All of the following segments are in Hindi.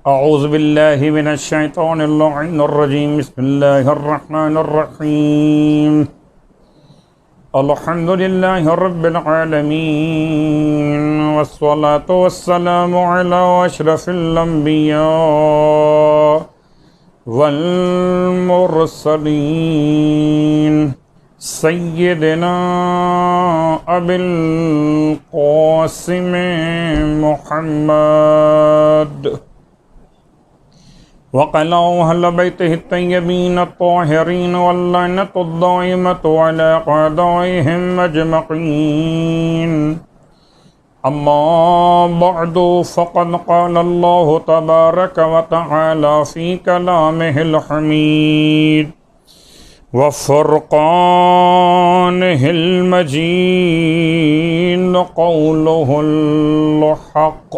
अऊज़ु बिल्लाहि मिनश शैतानिर रजीम बिस्मिल्लाहिर रहमानिर रहीम अल्हम्दुलिल्लाहि रब्बिल आलमीन वस्सलातु वस्सलामु अला अशरफिल अंबिया वल मुरसलीन सय्यिदना अबिल क़ासिम मुहम्मद वक़ला अहल बैतिहि तय्यबीन अत्ताहिरीन वल्लअनतु दाइमतु अला अअदाइहिम अजमईन अम्मा बअदु फ़क़द क़ाल अल्लाहु तबारक व तआला फ़ी कलामिहिल हमीद व फ़ुरक़ानिहिल मजीद क़ौलुहुल हक़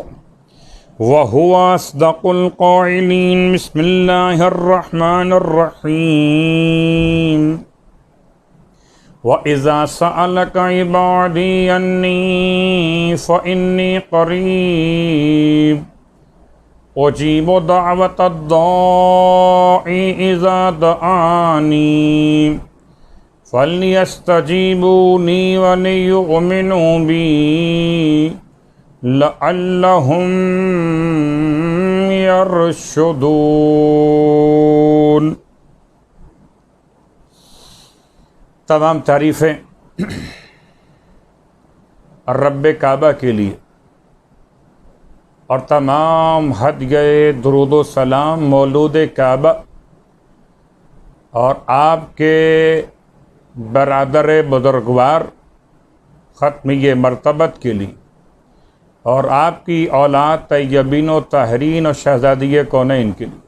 वहुवा अस्दक़ुल क़ाइलीन बिस्मिल्लाहिर रहमानिर रहीम व इज़ा सअलका इबादी अन्नी फ़इन्नी क़रीब उजीबु दअवतद दाइ इज़ा दआनी फ़ल्यस्तजीबूनी व लियुमिनू बी लअल्लहुम यरशुदून। तमाम तारीफ़ें रब्बे काबा के लिए और तमाम हद गए दुरूद सलाम मौलूद काबा और आपके बरादर बुजुर्गवार ख़त्मिय मरतबत के लिए और आपकी औलाद तय्यबीन व ताहरीन और शहज़ादिय कौनैन के लिए।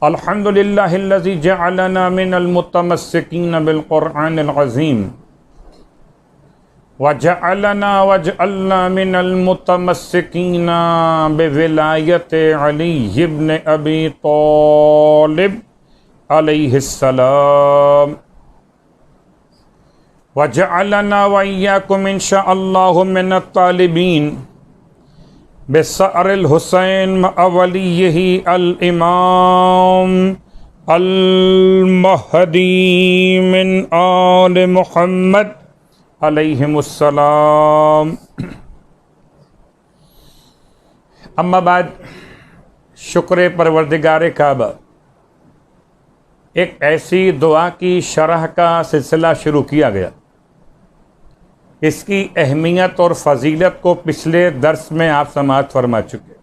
अल्हम्दुलिल्लाहिल्लज़ी जअलना मिनल मुतमस्सिकीन बिल क़ुरआनिल अज़ीम वजअलना मिनल मुतमस्सिकीन बिविलायति अली इब्न अबी तालिब अलैहिस्सलाम वजअलना व इय्याकुम इंशाअल्लाहु मिनत तालिबीन बिसअरिल हुसैन अवलियही अल इमाम अल महदी मिन आल मुहम्मद अलैहिमुस्सलाम। अम्मा बाद, शुक्र परवरदिगार काबा, एक ऐसी दुआ की शरह का सिलसिला शुरू किया गया। इसकी अहमियत और फ़जीलत को पिछले दर्स में आप समाअत फरमा चुके,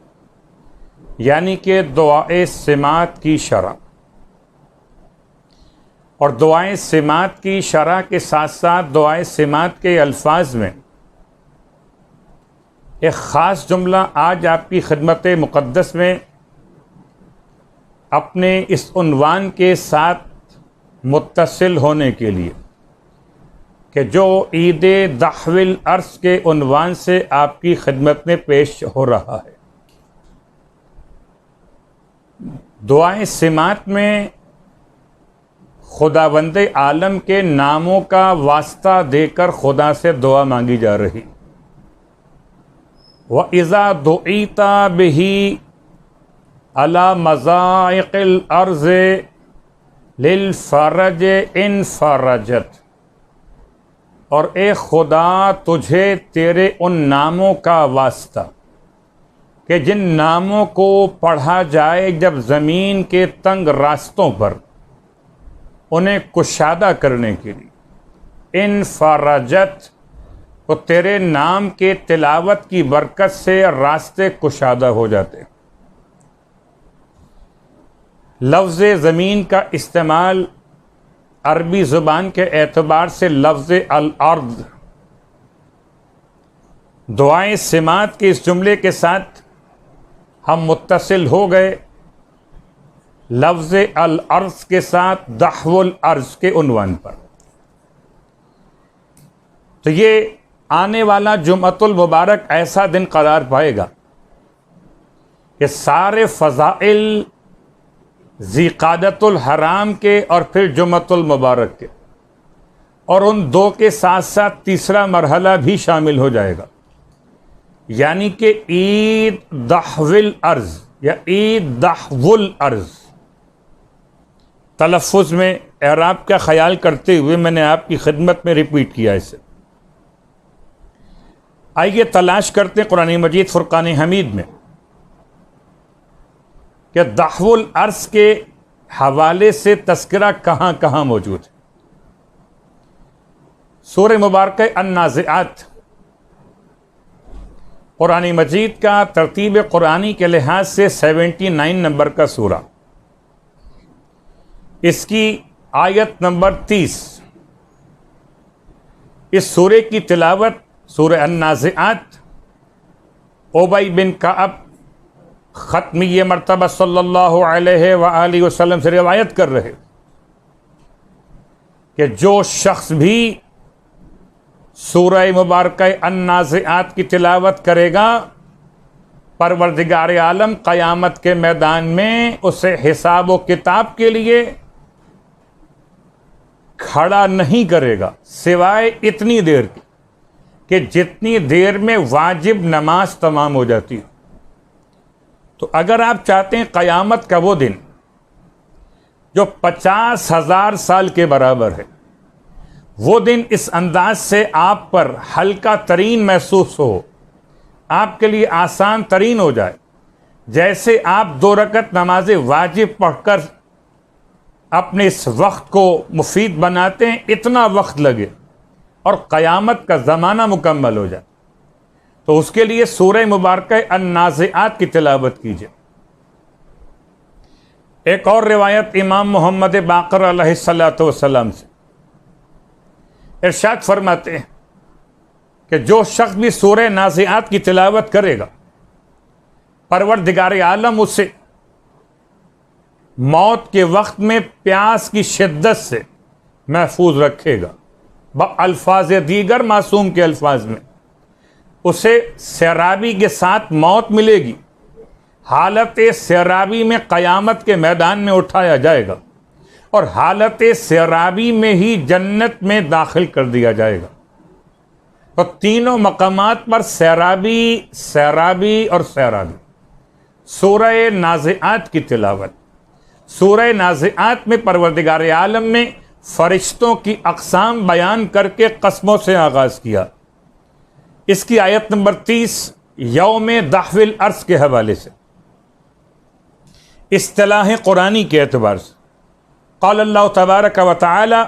यानी कि दुआए सिमात की शरह। और दुआए सिमात की शरह के साथ साथ दुआए सिमात के अल्फाज में एक ख़ास जुमला आज आपकी खिदमत मुक़द्दस में अपने इस उन्वान के साथ मुत्तसिल होने के लिए कि जो ईद दहविल अर्स के उन्वान से आपकी खिदमत में पेश हो रहा है। दुआए सिमात में खुदावंद आलम के नामों का वास्ता देकर खुदा से दुआ मांगी जा रही। व इज़ा दुईता बिही अला मज़ाइक़िल अर्ज़ लिल फ़रज इन फ़रजत, और ए खुदा तुझे तेरे उन नामों का वास्ता कि जिन नामों को पढ़ा जाए जब ज़मीन के तंग रास्तों पर उन्हें कुशादा करने के लिए, इन फ़रजत, तो तेरे नाम के तिलावत की बरकत से रास्ते कुशादा हो जाते। लफ्ज़ ज़मीन का इस्तेमाल अरबी ज़ुबान के एतबार से लफ्ज़ अल-अर्द। दुआए सिमात के इस जुमले के साथ हम मुत्तसिल हो गए लफ्ज़ अल-अर्ज़ के साथ दहवुल अर्ज़ के उन्वान पर। तो ये आने वाला जुमअतुल मुबारक ऐसा दिन करार पाएगा कि सारे फ़ज़ाइल ज़िक़ादतुल हराम के और फिर जुमअतुल मुबारक के, और उन दो के साथ साथ तीसरा मरहला भी शामिल हो जाएगा, यानी कि ईद दहविल अर्ज़, या ईदहवुल अर्ज। तलफ़ुज़ में एराब का ख्याल करते हुए मैंने आपकी खिदमत में रिपीट किया इसे। आइए तलाश करते हैं कुरान मजीद फुरकान हमीद में कि दहवुल अर्ज के हवाले से तस्करा कहाँ कहाँ मौजूद है। सूरह मुबारक अन्नाज़िआत कुरान मजीद का तरतीब कुरानी के लिहाज से 79 नंबर का सूरा, इसकी आयत नंबर 30। इस सूरे की तिलावत सूरह अन्नाज़िआत उबई बिन कअब ख़त्मी मरतबा सल्लल्लाहु अलैहि वसल्लम से रिवायत कर रहे कि जो शख्स भी सूरह मुबारक अन्नाज़िआत की तिलावत करेगा, परवरदिगार आलम क़यामत के मैदान में उसे हिसाब व किताब के लिए खड़ा नहीं करेगा, सिवाय इतनी देर की कि जितनी देर में वाजिब नमाज तमाम हो जाती है। तो अगर आप चाहते हैं क़यामत का वो दिन जो 50,000 साल के बराबर है, वो दिन इस अंदाज से आप पर हल्का तरीन महसूस हो, आपके लिए आसान तरीन हो जाए, जैसे आप 2 रकत नमाज वाजिब पढ़कर अपने इस वक्त को मुफीद बनाते हैं, इतना वक्त लगे और क़यामत का ज़माना मुकम्मल हो जाए, तो उसके लिए सूरह मुबारक अन्नाज़िआत की तिलावत कीजिए। एक और रिवायत इमाम मोहम्मद बाक़र अलैहिस्सलातु वस्सलाम से इरशाद फरमाते हैं कि जो शख्स भी सूरह नाज़िआत की तिलावत करेगा, परवरदिगार आलम उसे मौत के वक्त में प्यास की शिद्दत से महफूज रखेगा। अल्फाज दीगर मासूम के अल्फाज में उसे सैराबी के साथ मौत मिलेगी, हालत सैराबी में क़यामत के मैदान में उठाया जाएगा और हालत सैराबी में ही जन्नत में दाखिल कर दिया जाएगा। तो तीनों मकामात पर सैराबी, सैराबी और सैराबी। सूरह नाज़िआत की तिलावत। सूरह नाज़िआत में परवरदिगार आलम ने फरिश्तों की अक़साम बयान करके कस्मों से आगाज़ किया। इसकी आयत नंबर 30 यौम दहविल अर्ज के हवाले से इस्तिलाह कुरानी के एतबार से क़ाल अल्लाह तबारक व तआला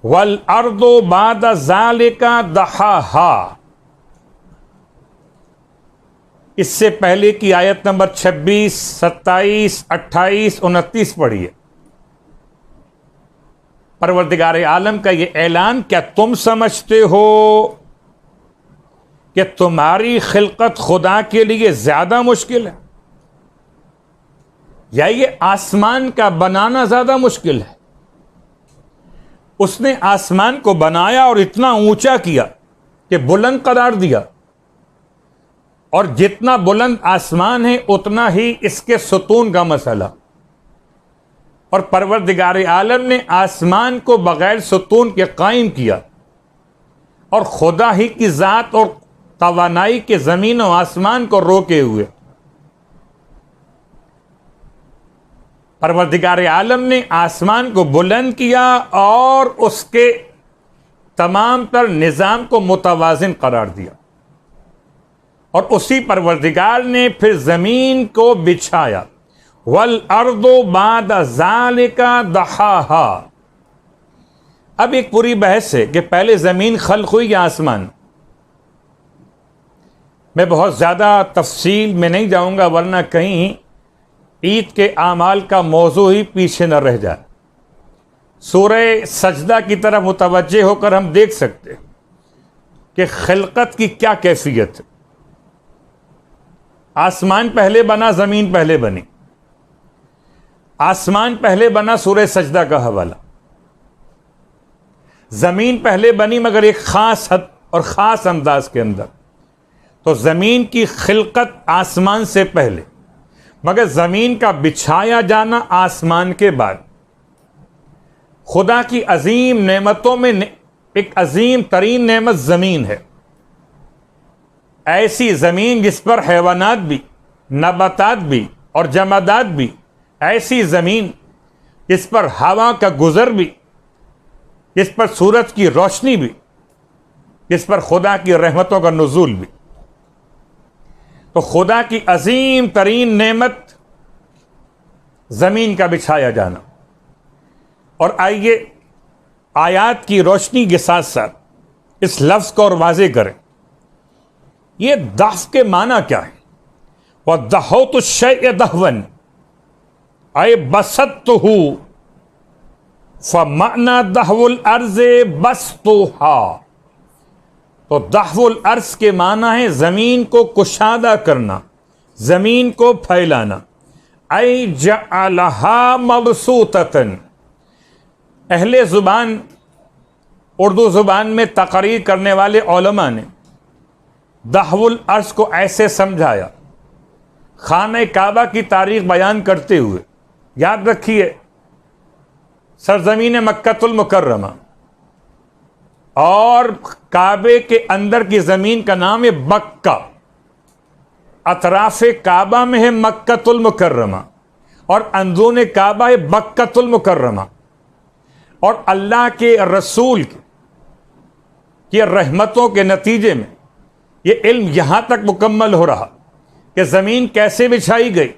वल अर्दु बाद ज़ालिका दहाहा। इससे पहले की आयत नंबर 26, 27, 28, 29 पढ़िए। परवरदिगार आलम का ये ऐलान, क्या तुम समझते हो कि तुम्हारी खिलकत खुदा के लिए ज्यादा मुश्किल है, या ये आसमान का बनाना ज्यादा मुश्किल है? उसने आसमान को बनाया और इतना ऊंचा किया कि बुलंद करार दिया, और जितना बुलंद आसमान है उतना ही इसके सुतून का मसला। और परवरदिगार आलम ने आसमान को बगैर सुतून के कायम किया, और खुदा ही की ज़ात और तवानाई के ज़मीन और आसमान को रोके हुए परवरदिगार आलम ने आसमान को बुलंद किया और उसके तमाम तर निज़ाम को मुतवाज़िन करार दिया, और उसी परवरदिगार ने फिर ज़मीन को बिछाया। वल अर्दु बाद ज़ालिका दहाहा। अब एक पूरी बहस है कि पहले ज़मीन खल्क़ हुई या आसमान। मैं बहुत ज़्यादा तफसील में नहीं जाऊँगा, वरना कहीं ईद के आमाल का मौजू ही पीछे न रह जाए। सूरह सजदा की तरफ मुतवज्जे होकर हम देख सकते कि खिलकत की क्या कैफियत है। आसमान पहले बना, ज़मीन पहले बनी। आसमान पहले बना, सूरह सजदा का हवाला। ज़मीन पहले बनी, मगर एक ख़ास हद और ख़ास अंदाज के अंदर। तो ज़मीन की खिलकत आसमान से पहले, मगर ज़मीन का बिछाया जाना आसमान के बाद। खुदा की अजीम नेमतों में एक अजीम तरीन नेमत ज़मीन है। ऐसी ज़मीन जिस पर हैवानात भी, नबातात भी, और जमादात भी, ऐसी ज़मीन जिस पर हवा का गुज़र भी, जिस पर सूरज की रोशनी भी, जिस पर खुदा की रहमतों का नुज़ूल भी। तो खुदा की अजीम तरीन नेमत ज़मीन का बिछाया जाना। और आइए आयात की रोशनी के साथ साथ इस लफ्ज़ को और वाज़े करें, ये दफ़ के माना क्या है? वह दहोतु शैअ दहवन अय बसत्तहु फमाना दहवुल अर्ज़े बस्तुहा। तो दहवुल अर्ज़ के माना है ज़मीन को कुशादा करना, ज़मीन को फैलाना। अय जअलहा मबसूततन। अहले ज़ुबान, उर्दू ज़ुबान में तकरीर करने वाले उलमा ने दहवुल अर्ज़ को ऐसे समझाया, खाने काबा की तारीख़ बयान करते हुए, याद रखिए सरज़मीन मक्कतुल मुकर्रमा और काबे के अंदर की ज़मीन का नाम है बक्का। अतराफ़े काबा में है मक्कतुल मुकर्रमा और अंदरून काबा है बक्कतुल मुकर्रमा। और अल्लाह के रसूल की रहमतों के नतीजे में ये इल्म यहाँ तक मुकम्मल हो रहा कि ज़मीन कैसे बिछाई गई।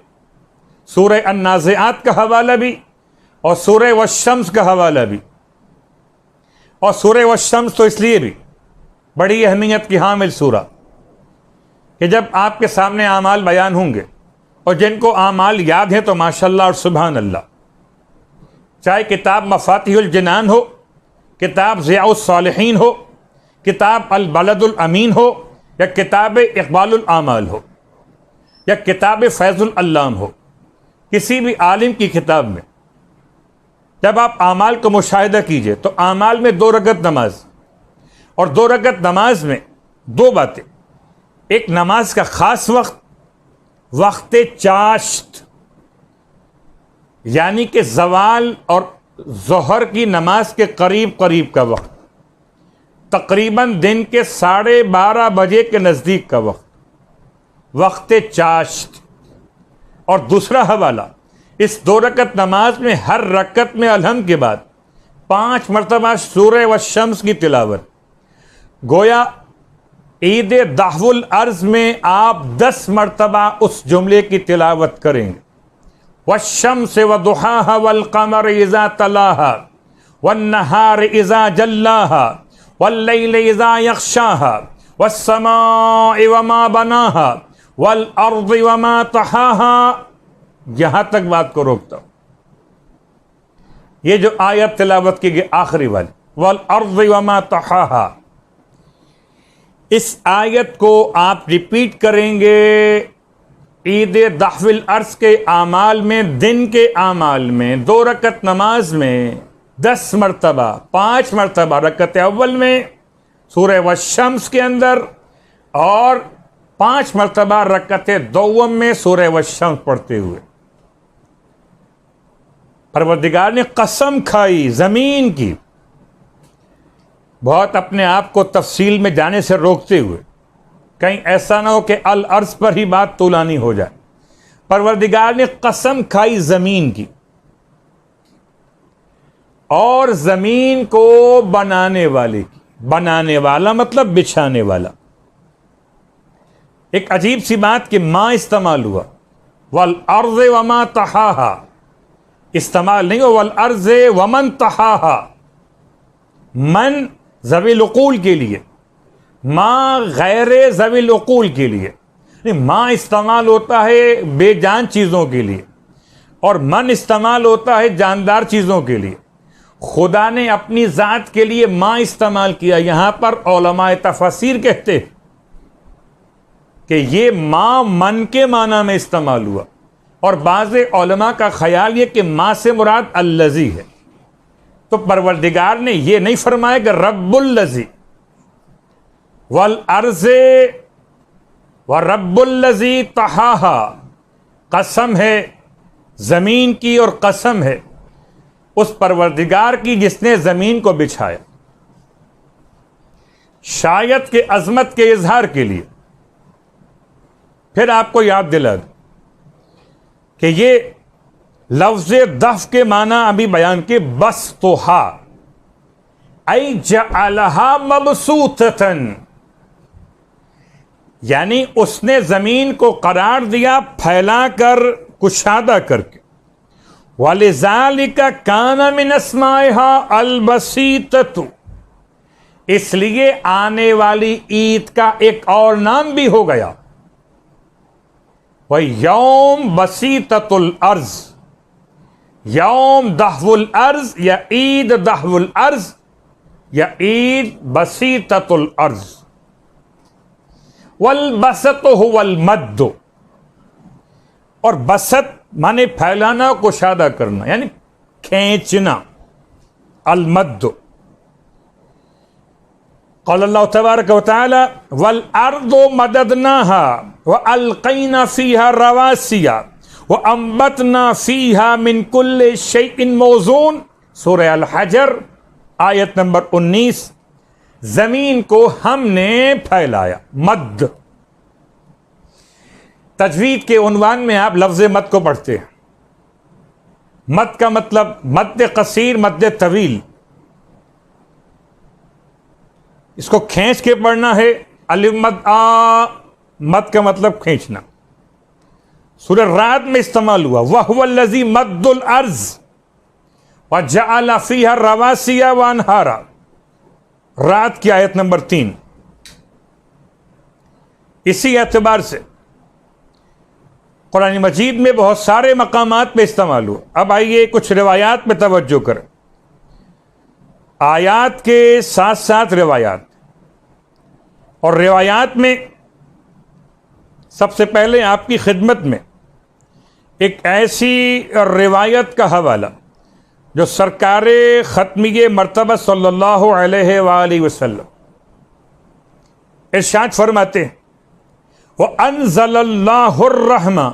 सूरह अन्नाज़िआत का हवाला भी और सूरह वश्शम्स का हवाला भी। और सूरह वश्शम्स तो इसलिए भी बड़ी अहमियत की हामिल सूरा कि जब आपके सामने आमाल बयान होंगे और जिनको आमाल याद हैं तो माशाल्लाह और सुभान अल्लाह, चाहे किताब मफातिहुल जिनान हो, किताब ज़ियाउस सालिहीन हो, किताब अल बलदुल अमीन हो, या किताब इक़बालुल आमाल हो, या किताब फैज़ुल अल्लाम हो, किसी भी आलिम की किताब में जब आप आमाल को मुशाहिदा कीजिए तो आमाल में 2 रकअत नमाज, और 2 रकअत नमाज में 2 बातें। एक, नमाज का ख़ास वक्त, वक्त चाश्त, यानी कि ज़वाल और ज़ोहर की नमाज के करीब करीब का वक्त, तकरीबन दिन के 12:30 बजे के नज़दीक का वक्त, वक्त चाश्त। और दूसरा हवाला, इस 2 रकअत नमाज में हर रकअत में अलहम के बाद 5 मरतबा सूरह वश्शम्स की तिलावत। गोया ईद दहवुल अर्ज़ में आप 10 मरतबा उस जुमले की तिलावत करेंगे। वश्शम्स वदुहाहा वल क़मर इज़ा तलाहा वन्नहार इज़ा जल्लाहा वल्लैल इज़ा यग़शाहा वस्समाइ वमा बनाहा वल अर्ज़ि वमा तहाहा। यहां तक बात को रोकता हूं। ये जो आयत तिलावत की गई आखिरी वाली, वल अर्ज़ि वमा तहाहा, इस आयत को आप रिपीट करेंगे ईद दहवुल अर्ज़ के आमाल में, दिन के आमाल में, 2 रकअत नमाज में 10 मरतबा, 5 मरतबा रकअत अव्वल में सूरह वश्शम्स के अंदर, और 5 मरतबा रकअत दोम में सूरह वश्शम्स पढ़ते हुए। परवरदिगार ने कसम खाई ज़मीन की, बहुत अपने आप को तफसील में जाने से रोकते हुए, कहीं ऐसा ना हो कि अल अर्ज़ पर ही बात तुलानी हो जाए। परवरदिगार ने कसम खाई ज़मीन की, और ज़मीन को बनाने वाले की। बनाने वाला मतलब बिछाने वाला। एक अजीब सी बात कि माँ इस्तेमाल हुआ, वल अर्ज़ वमा तहाहा इस्तेमाल नहीं हो, वल अर्ज़ वमन तहाहा। मन ज़वील उक़ूल के लिए, माँ गैर ज़वील उक़ूल के लिए। नहीं, माँ इस्तेमाल होता है बेजान चीज़ों के लिए और मन इस्तेमाल होता है जानदार चीज़ों के लिए। खुदा ने अपनी ज़ात के लिए माँ इस्तेमाल किया। यहाँ पर उलमाए तफसीर कहते हैं कि ये माँ मन के माना में इस्तेमाल हुआ, और बाज़े उलमा का ख्याल ये कि माँ से मुराद अल्लज़ी है। तो परवरदिगार ने ये नहीं फरमाया कि रब्बुल्लज़ी वल अर्ज़े व रब्बुल्लज़ी तहाहा, कसम है ज़मीन की और कसम है उस परवरदिगार की जिसने ज़मीन को बिछाया। शायद के अज़मत के इजहार के लिए फिर आपको याद दिला दूं, कि ये लफ्ज़ दफ के माना अभी बयान के, बस तो हा ऐ जअलहा मबसूतन, यानी उसने जमीन को करार दिया फैलाकर, कुशादा करके। वलिज़ालिका काना मिन अस्माइहा अल-बसीततु, इसलिए आने वाली ईद का एक और नाम भी हो गया, वह यौम बसीततुल अर्ज, यौम दहवुल अर्ज या ईद दहवुल अर्ज या ईद बसीततुल अर्ज। वल बसत हुवल मद्दु, और बसत माने फैलाना, कुशादा करना, यानी खींचना, अल मद्दु। क़ाल अल्लाह तबारक व तआला वल अर्दु मददनाहा व अलक़ैना फ़ीहा रवासिया व अंबतना फ़ीहा मिन कुल्लि शैइन मौज़ून, सूरह अल हजर आयत नंबर 19। जमीन को हमने फैलाया, मद। तजवीद के उन्वान में आप लफ्ज़ मद को पढ़ते हैं। मद का मतलब मद कसीर, मद तवील, इसको खींच के पढ़ना है। अलिफ मद आ, मद का मतलब खींचना। सूरह रात में इस्तेमाल हुआ, वह हुवल्लज़ी मद्दुल अर्ज़ व जअल फ़ीहा रवासिया व अनहारा, रात की आयत नंबर 3। इसी एतबार से कुरान मजीद में बहुत सारे मकामात में इस्तेमाल हुआ। अब आइए कुछ रिवायात में तवज्जो करें। आयात के साथ साथ रिवायात, और रिवायात में सबसे पहले आपकी खिदमत में एक ऐसी रिवायत का हवाला जो सरकारे ख़त्मिये मर्तबा सल्लल्लाहु अलैहि वसल्लम इरशाद फरमाते हैं, वह अनज़लल्लाहुर रहमा,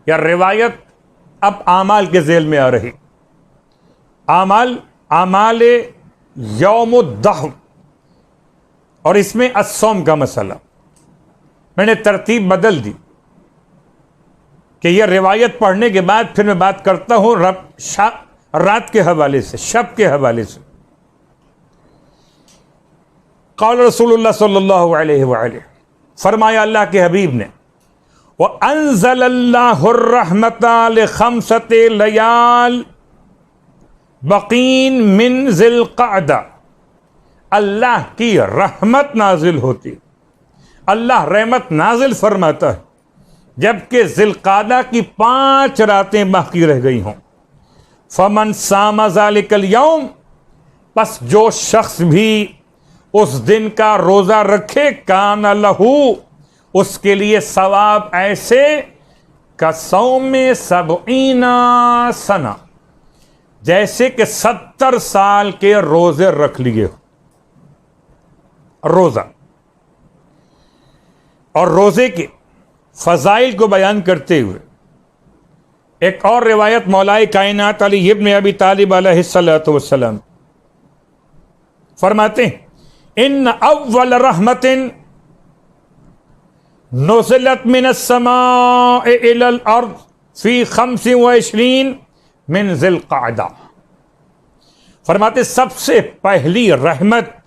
या रिवायत अब आमाल के ज़ेल में आ रही। आमाल यौमुद्दहव, और इसमें अस्सौम का मसला। मैंने तरतीब बदल दी कि यह रिवायत पढ़ने के बाद फिर मैं बात करता हूं रात के हवाले से, शब के हवाले से। क़ाल रसूलुल्लाह सल्लल्लाहु अलैहि वसल्लम, फरमाया अल्लाह के हबीब ने, व अंज़लल्लाहुर रहमता लिखम्सति लयाल बकीन मिन ज़िलक़अदा, अल्लाह की रहमत नाजिल होती, अल्लाह रहमत नाजिल फरमाता है जबकि ज़िलक़अदा की 5 रातें बाकी रह गई हों। फमन सामा ज़ालिकल यौम, बस जो शख्स भी उस दिन का रोज़ा रखे, कान लहू, उसके लिए सवाब ऐसे का सौमे सबईना सना, जैसे कि 70 साल के रोजे रख लिए हो। रोजा और रोजे के फजाइल को बयान करते हुए एक और रिवायत मौलाए कायनात अली इब्न अबी तालिब अलैहिस्सलातु वस्सलाम फरमाते हैं, इन अव्वल रहमतिन नुज़िलत मिनस समाए इलल अर्द फी 25 मिन ज़िलक़अदा, फरमाते सबसे पहली रहमत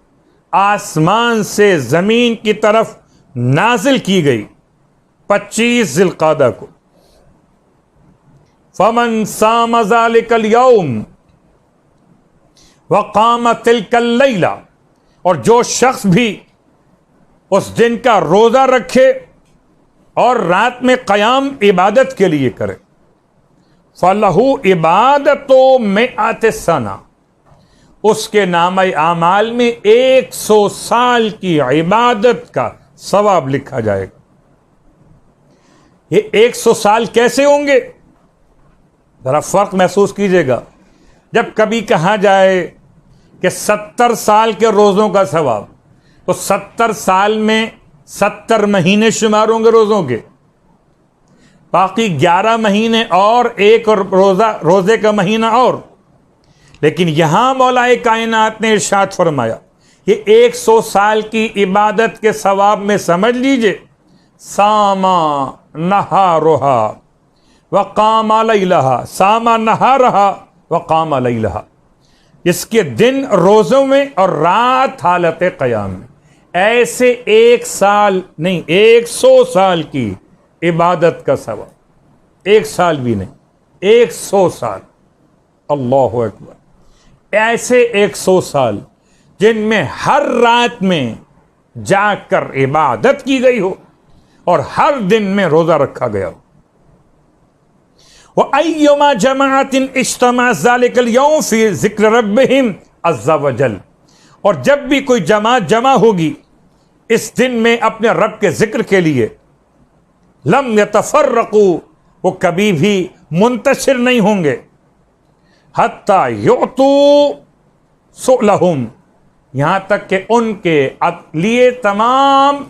आसमान से जमीन की तरफ नाजिल की गई 25 ज़िलक़अदा को। फमन साम ज़ालिकल यौम व क़ाम तिलकल लैला, और जो शख्स भी उस दिन का रोजा रखे और रात में क़याम इबादत के लिए करे, फलहू इबादतो मिअत सना, उसके नामे आमाल में 100 साल की इबादत का सवाब लिखा जाएगा। ये 100 साल कैसे होंगे, जरा फर्क महसूस कीजिएगा। जब कभी कहा जाए कि 70 साल के रोज़ों का सवाब, तो 70 साल में 70 महीने शुमार होंगे रोज़ों के, बाकी 11 महीने और एक रोज़े का महीना और। लेकिन यहां मौलाए कायनात ने इरशाद फरमाया, ये 100 साल की इबादत के सवाब में समझ लीजिए, सामा नहारुहा व काम लैलहा, सामा नहारहा व काम लैलहा, इसके दिन रोज़ों में और रात हालत क़याम में। ऐसे 1 साल नहीं, 100 साल की इबादत का सवाब, 1 साल भी नहीं, 100 साल। अल्लाहु अकबर। ऐसे 100 साल जिनमें हर रात में जाकर इबादत की गई हो और हर दिन में रोजा रखा गया हो। वह अय्युमा जमाअतिन इज्तमा ज़ालिकल यौम फी ज़िक्र रब्बिहिम अज़्ज़ा वजल, और जब भी कोई जमात जमा होगी इस दिन में अपने रब के जिक्र के लिए, लम यतफर्रकू, वो कभी भी मुंतशिर नहीं होंगे, हत्ता युतू सुलहुम, यहां तक कि उनके लिए तमाम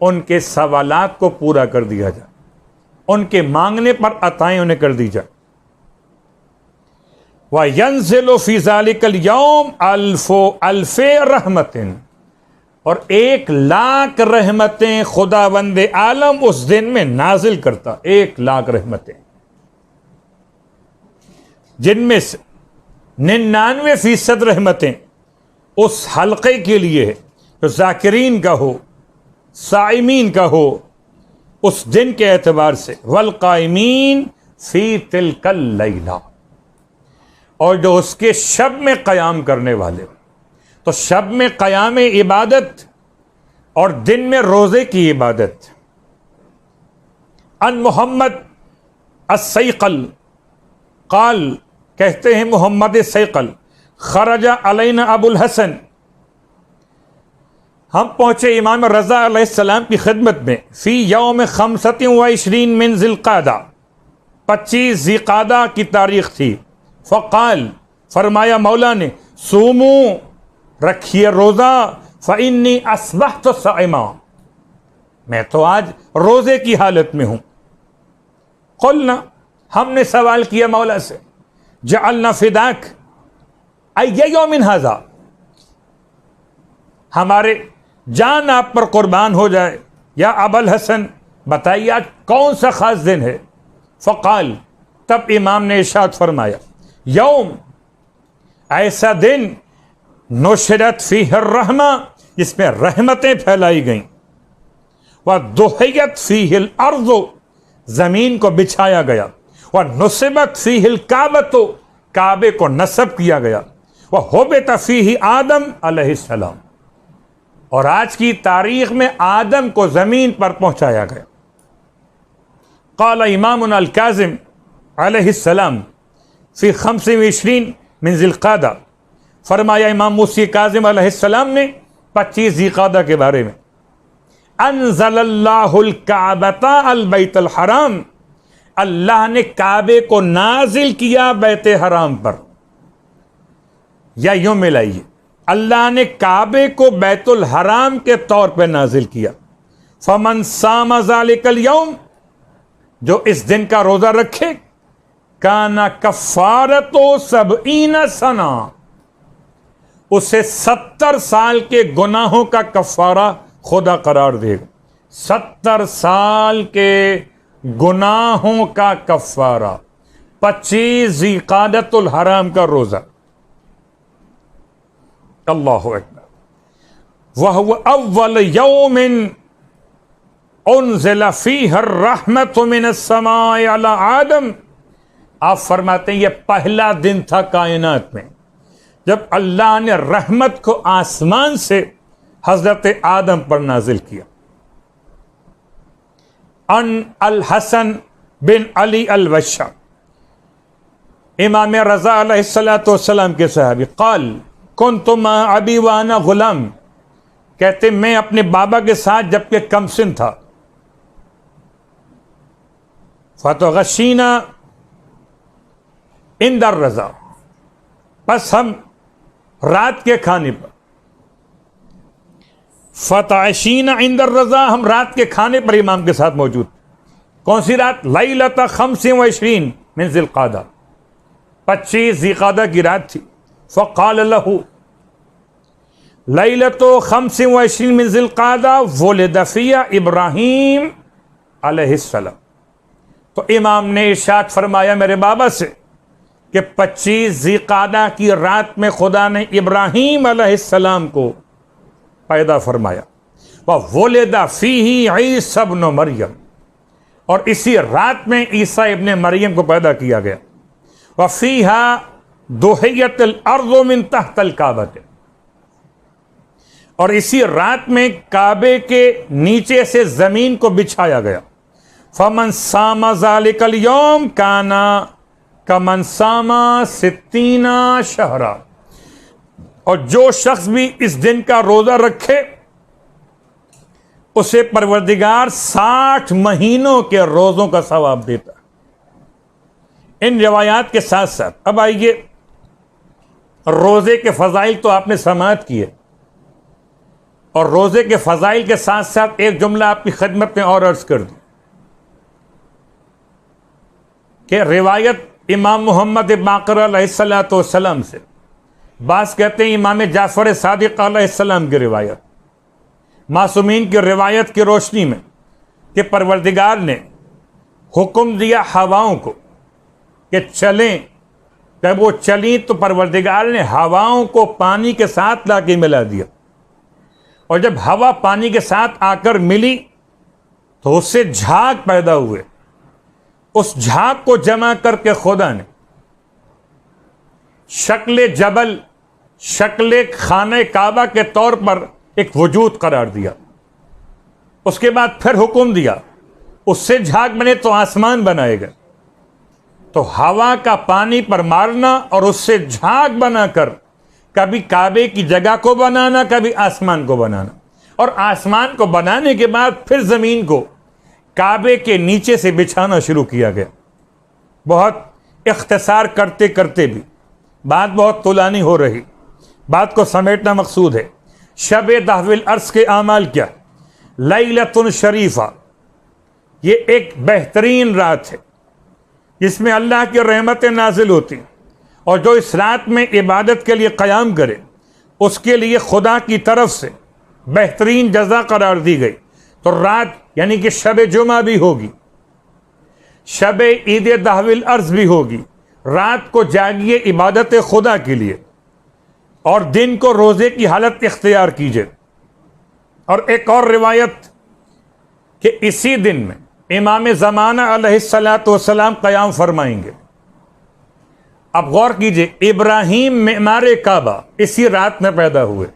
उनके सवालात को पूरा कर दिया जाए, उनके मांगने पर अताएं उन्हें कर दी जाए। व यंज़िलु फी ज़ालिकल यौम अल्फ़े रहमतिन, और 1,00,000 रहमतें खुदावंद आलम उस दिन में नाजिल करता, 1,00,000 रहमतें, जिनमें से 99% रहमतें उस हल्के के लिए है जो जाकिरीन का हो, साइमीन का हो उस दिन के एतबार से। वल कायमीन फी तिलकल लैला, और जो उसके शब में क़याम करने वाले, तो शब में क़याम इबादत और दिन में रोज़े की इबादत। अन मोहम्मद अस्सैक़ल क़ाल, कहते हैं मोहम्मद सैक़ल, खरजा अलैना अबुल हसन, हम पहुंचे इमाम रज़ा अलैहिस्सलाम की खिदमत में, फ़ी यौम 25 मिन ज़िलक़ादा, 25 ज़िलक़ादा की तारीख थी। फ़क़ाल, फरमाया मौला ने, सूमू, रखिए रोज़ा, फ़इन्नी अस्बहतु साइमा, मैं तो आज रोज़े की हालत में हूँ। क़ुलना, हमने सवाल किया मौला से, जअलना फ़िदाक अय्य यौमिन हाज़ा, हमारे जान आप पर कुर्बान हो जाए या अबुल हसन, बताइए आज कौन सा खास दिन है। फ़क़ाल, तब इमाम ने इरशाद फरमाया, यौम, ऐसा दिन, नुशरत फ़ीहिर रहमा, जिसमें रहमतें फैलाई गईं, व दुहियत फ़ीहिल अर्ज़, ज़मीन को बिछाया गया, व नुसिबत फ़ीहिल काबतो, काबे को नस्ब किया गया, व हुबित फ़ीहि आदम अलैहिस्सलाम, और आज की तारीख में आदम को ज़मीन पर पहुंचाया गया। क़ाल इमामुना अल काज़िम अलैहिस्सलाम फ़ी 25 मिन ज़िलक़ादा, फरमाया इमाम मूसी काज़िम अलैहिस्सलाम ने 25 ज़िलक़ादा के बारे में, अनज़लल्लाहुल काबता अल बैतुल हराम, अल्लाह ने काबे को नाजिल किया बैत हराम पर, या यूं मिलाइए, अल्लाह ने काबे को बैतुल हराम के तौर पर नाजिल किया। फमन सामा ज़ालिकल यौम, जो इस दिन का रोजा रखे, काना कफ़ारतो 70 सना, उसे 70 साल के गुनाहों का कफ़ारा खुदा करार देगा। 70 साल के गुनाहों का कफ़ारा, 25 ज़िलक़ादतुल हराम का रोजा। अल्लाहु अकबर। वह अव्वल यौमिन उन्ज़िला फ़ीहिर रहमतु मिनस समाए अला आदम, आप फरमाते हैं यह पहला दिन था कायनात में जब अल्लाह ने रहमत को आसमान से हजरत आदम पर नाजिल किया। अन अल हसन बिन अली अल वशा, इमाम रज़ा अलैहिस्सलातु वस्सलाम के सहाबी, क़ाल कुन्तु मा अबी व अना गुलाम, कहते मैं अपने बाबा के साथ जबकि कमसिन था, फ़तग़शीना इंदर रज़ा, बस हम रात के खाने पर, फ़तअशीना इंदर रज़ा, हम रात के खाने पर इमाम के साथ मौजूद। कौन सी रात? लैलता 25 मिन ज़िलक़ादा, 25 ज़िलक़ादा की रात थी। फ़क़ाल लहू लैलतो 25 मिन ज़िलक़ादा वुलिद फ़ीहा इब्राहीम अलैहिस्सलाम, तो तो इमाम ने इरशाद फरमाया मेरे बाबा से कि 25 ज़िक़ादा की रात में खुदा ने इब्राहीम अलैहिस्सलाम को पैदा फरमाया। वह वुलिदा फ़ीही ईसा इब्न मरियम, और इसी रात में ईसा इब्न मरियम को पैदा किया गया। वह फ़ीहा दुहियतल अर्ज़ु मिन तहतल काबा, और इसी रात में काबे के नीचे से ज़मीन को बिछाया गया। फमन सामा ज़ालिकल यौम काना कमन सामा सित्तीना शहरा, और जो शख्स भी इस दिन का रोज़ा रखे उसे परवरदिगार 60 महीनों के रोज़ों का सवाब देता है। इन रिवायात के साथ साथ अब आइए, रोज़े के फ़ज़ाइल तो आपने समाअत किए, और रोज़े के फ़ज़ाइल के साथ साथ एक जुमला आपकी खिदमत में और अर्ज़ कर दूं कि रिवायत इमाम मोहम्मद बाक़र अलैहिस्सलाम से, बास कहते हैं इमाम जाफ़र सादिक़ अलैहिस्सलाम की रिवायत, मासूमीन की रिवायत की रोशनी में, कि परवरदिगार ने हुक्म दिया हवाओं को कि चलें। जब वो चली तो परवरदिगार ने हवाओं को पानी के साथ लाके मिला दिया, और जब हवा पानी के साथ आकर मिली तो उससे झाग पैदा हुए। उस झाग को जमा करके खुदा ने शक्ल जबल, शक्ल खाने काबा के तौर पर एक वजूद करार दिया। उसके बाद फिर हुक्म दिया उससे झाग बने तो आसमान बनाएगा। तो हवा का पानी पर मारना और उससे झाग बनाकर कभी काबे की जगह को बनाना, कभी आसमान को बनाना, और आसमान को बनाने के बाद फिर जमीन को काबे के नीचे से बिछाना शुरू किया गया। बहुत इख्तिसार करते करते भी बात बहुत तुलानी हो रही, बात को समेटना मकसूद है। शब तहवील अर्स के आमाल क्या? लैलतुन शरीफा, ये एक बेहतरीन रात है जिसमें अल्लाह की रहमतें नाजिल होती, और जो इस रात में इबादत के लिए क़याम करे उसके लिए खुदा की तरफ से बेहतरीन जज़ा करार दी गई। तो रात यानी कि शब जुमा भी होगी, शब ईद तहवील अर्ज़ भी होगी। रात को जागिए इबादत खुदा के लिए, और दिन को रोज़े की हालत इख्तियार कीजिए। और एक और रिवायत कि इसी दिन में इमाम ज़माना अलैहिस्सलातु वस्सलाम क़याम फरमाएंगे। अब गौर कीजिए, इब्राहीम मेमार काबा इसी रात में पैदा हुए,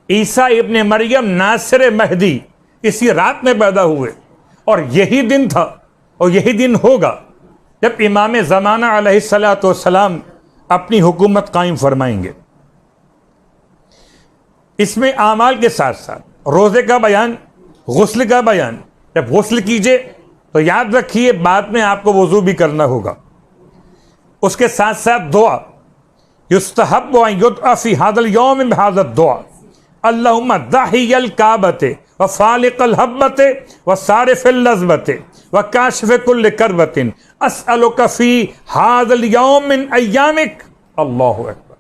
ईसा इब्न मरियम नासिर महदी इसी रात में पैदा हुए, और यही दिन था और यही दिन होगा जब इमाम ज़माना अलैहिस्सलातु वस्सलाम अपनी हुकूमत कायम फरमाएंगे। इसमें आमाल के साथ साथ रोज़े का बयान, गुस्ल का बयान। जब गुस्ल कीजिए तो याद रखिए बाद में आपको वज़ू भी करना होगा। उसके साथ साथ दुआ, युस्तहब्बु अन युदअ फी हाज़ल यौम बिहाज़ा दुआ, अल्लाहुम्मा दाहियल काबते व फालिकल हब्बते व सारिफिल लज़बते व काशिफ़ कुल्ल करबतिन अस्अलुका फी हाज़ल यौम मिन अय्यामिक। अल्लाहु अकबर।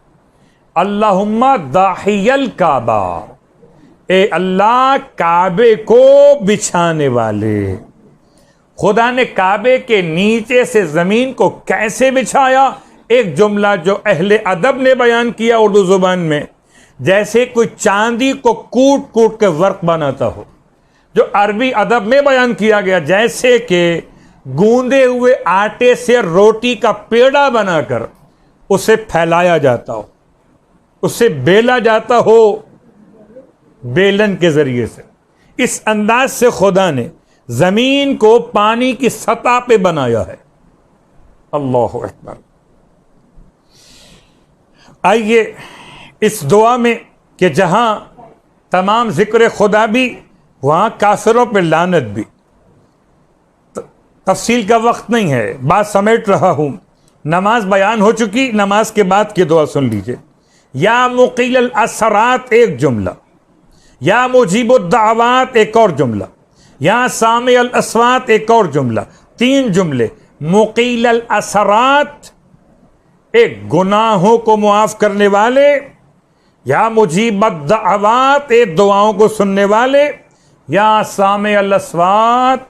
अल्लाहुम्मा दाहियल काबा, ए अल्लाह काबे को बिछाने वाले। खुदा ने काबे के नीचे से ज़मीन को कैसे बिछाया? एक जुमला जो अहले अदब ने बयान किया उर्दू ज़ुबान में, जैसे कोई चांदी को कूट कूट के वर्क बनाता हो, जो अरबी अदब में बयान किया गया, जैसे कि गूंदे हुए आटे से रोटी का पेड़ा बनाकर उसे फैलाया जाता हो, उसे बेला जाता हो बेलन के जरिए से। इस अंदाज से खुदा ने जमीन को पानी की सतह पे बनाया है। अल्लाहु अकबर। आइए इस दुआ में कि जहां तमाम जिक्र खुदा भी, वहां काफिरों पे लानत भी। तफसील का वक्त नहीं है, बात समेट रहा हूं। नमाज बयान हो चुकी, नमाज के बाद की दुआ सुन लीजिए। या मुक़ील असरात एक जुमला, या मुजीबुद्दावात एक और जुमला, या सामे अल अस्वात एक और जुमला। 3 जुमले। मुक़ील अल असरात एक गुनाहों को मुआफ़ करने वाले, या मुजीबुद्दावात एक दुआओं को सुनने वाले, या सामे अल अस्वात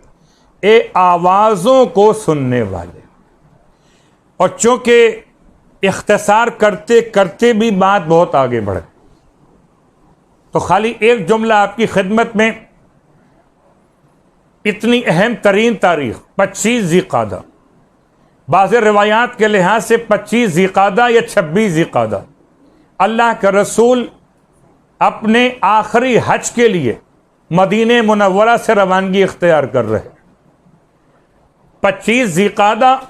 ए आवाज़ों को सुनने वाले। और चूंकि इख्तिसार करते करते भी बात बहुत आगे बढ़ गई, तो खाली एक जुमला आपकी खिदमत में। इतनी अहम तरीन तारीख 25 ज़िक़ादा, बाज़ रिवायात के लिहाज से 25 ज़िक़ादा या 26 ज़िक़ादा, अल्लाह के रसूल अपने आखिरी हज के लिए मदीने मुनव्वरा से रवानगी इख्तियार कर रहे। 25 ज़िक़ादा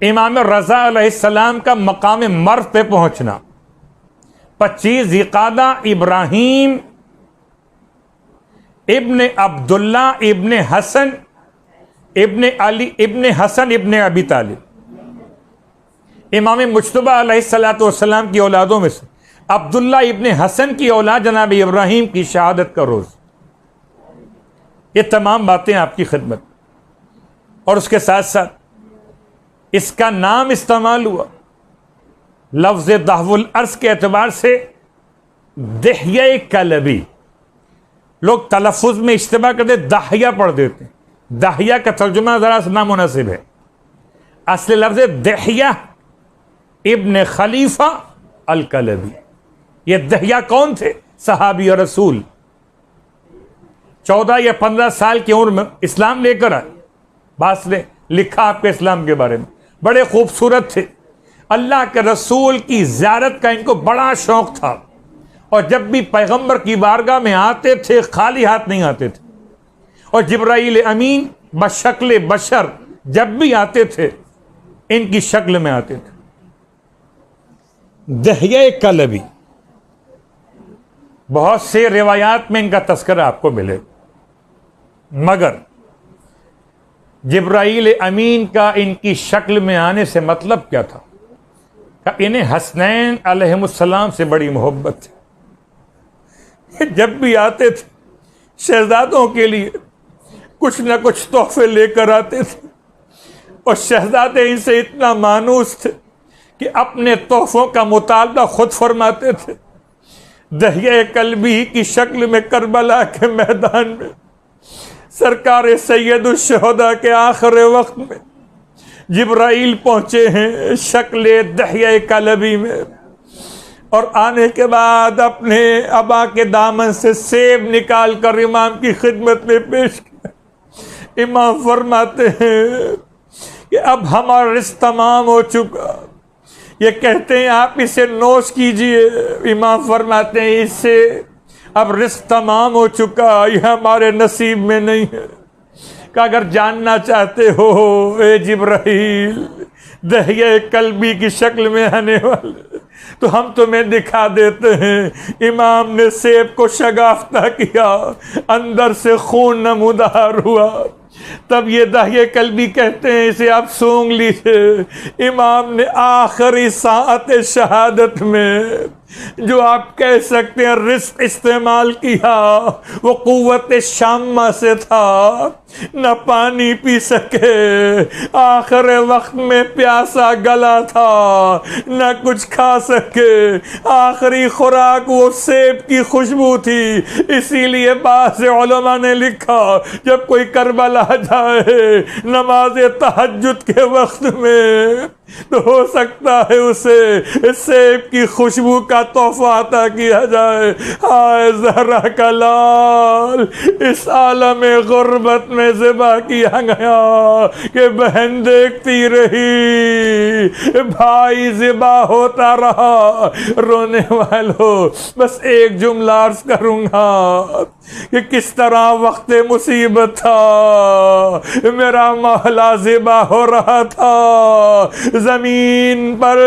इमाम रज़ा अलैहिस्सलाम का मकाम मर्द पे पहुंचना। 25 ज़िक़ादा इब्राहीम इब्ने अब्दुल्ला इब्ने हसन इब्ने अली इब्ने हसन इब्ने अबी तालिब इमाम मुज्तबा अलैहिस्सलातु वस्सलाम की औलादों में से अब्दुल्ला इब्ने हसन की औलाद जनाब इब्राहीम की शहादत का रोज़। ये तमाम बातें आपकी खिदमत। और उसके साथ साथ इसका नाम इस्तेमाल हुआ लफ्ज़ दहवुल अर्ज़ के एतबार से दहिया कलबी। लोग तलफ़ुज़ में इज्तिमा करते दाहिया पढ़ देते हैं। दाहिया का तर्जुमा ज़रा सा नामुनासिब है। असली लफ्ज़ दहिया इब्न खलीफा अल कलबी। ये दहिया कौन थे? सहाबी और रसूल। 14 या 15 साल की उम्र में इस्लाम लेकर आए। बास ने लिखा आपके इस्लाम के बारे में, बड़े खूबसूरत थे। अल्लाह के रसूल की ज़ियारत का इनको बड़ा शौक था, और जब भी पैगंबर की बारगाह में आते थे खाली हाथ नहीं आते थे। और जिब्राईल अमीन बशक्ल बशर जब भी आते थे इनकी शक्ल में आते थे। दहिया कलबी, बहुत से रिवायात में इनका तस्करा आपको मिले, मगर जिब्राईल अमीन का इनकी शक्ल में आने से मतलब क्या था? इन्हें हसनैन अलैहिमुस्सलाम से बड़ी मोहब्बत थी। जब भी आते थे शहजादों के लिए कुछ न कुछ तोहफे लेकर आते थे, और शहजादे इनसे इतना मानूस थे कि अपने तोहफों का मुतालबा खुद फरमाते थे। दहिया कल्बी की शक्ल में करबला के मैदान में सरकार सैयदुश शहदा के आखिरी वक्त में जिब्राईल पहुंचे हैं शक्ल दहिया कल्बी में, और आने के बाद अपने अबा के दामन से सेब निकाल कर इमाम की खिदमत में पेश किया। इमाम फरमाते हैं कि अब हमारा रिज़्क़ तमाम हो चुका। ये कहते हैं आप इसे नोश कीजिए। इमाम फरमाते हैं इससे अब रिज़्क़ तमाम हो चुका, यह हमारे नसीब में नहीं है। कि अगर जानना चाहते हो ए जिब्राईल दहिया कल्बी की शक्ल में आने वाले, तो हम तुम्हें दिखा देते हैं। इमाम ने सेब को शगाफ्ता किया, अंदर से खून नमूदार हुआ। तब ये दहिया कल्बी कहते हैं इसे आप सूंघ लीजिए। इमाम ने आखिरी साअत शहादत में जो आप कह सकते हैं रिस्क इस्तेमाल किया, वो कुव्वत शामा से था। न पानी पी सके, आखिर वक्त में प्यासा गला था, न कुछ खा सके। आखिरी खुराक वो सेब की खुशबू थी। इसीलिए बाज़ उलमा ने लिखा जब कोई करबला जाए नमाज तहज्जुद के वक्त में, तो हो सकता है उसे सेब की खुशबू का तोहफा अता किया जाए। हाय ज़हरा का लाल इस आलम गुर्बत में ज़िबा किया गया कि बहन देखती रही, भाई ज़िबा होता रहा। रोने वालों बस एक जुमला अर्ज़ करूँगा कि किस तरह वक्त मुसीबत था, मेरा मौला ज़िबा हो रहा था। ज़मीन पर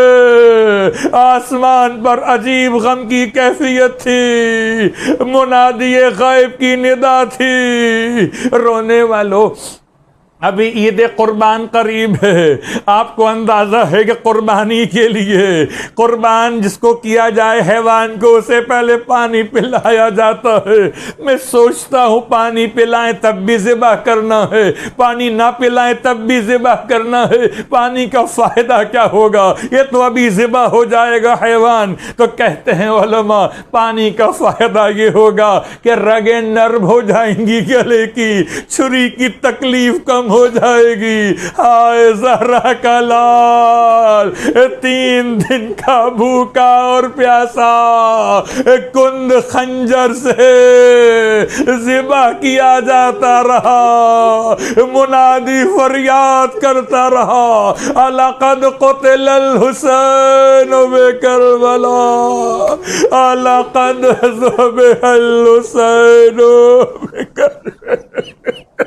आसमान पर अजीब गम की कैफियत थी, मुनादिए गैब की निदा थी। रोने वालों अभी ईद कुर्बान करीब है। आपको अंदाज़ा है कि कुर्बानी के लिए कुर्बान जिसको किया जाए हैवान को उसे पहले पानी पिलाया जाता है। मैं सोचता हूँ पानी पिलाएं तब भी ज़िबा करना है, पानी ना पिलाएं तब भी ज़िबा करना है। पानी का फ़ायदा क्या होगा, ये तो अभी ज़िबा हो जाएगा हैवान। तो कहते हैं उलमा पानी का फ़ायदा ये होगा कि रगें नर्म हो जाएंगी, गले की छुरी की तकलीफ कम खत्म हो जाएगी। हाय जहरा का लाल, 3 दिन का भूखा और प्यासा, कुंद खंजर से ज़िबा किया जाता रहा, मुनादी फरियाद करता रहा, अलक़द क़ुतिलल हुसैन बिकरबला, अलक़द ज़ुबिहल हुसैन बिकरबला।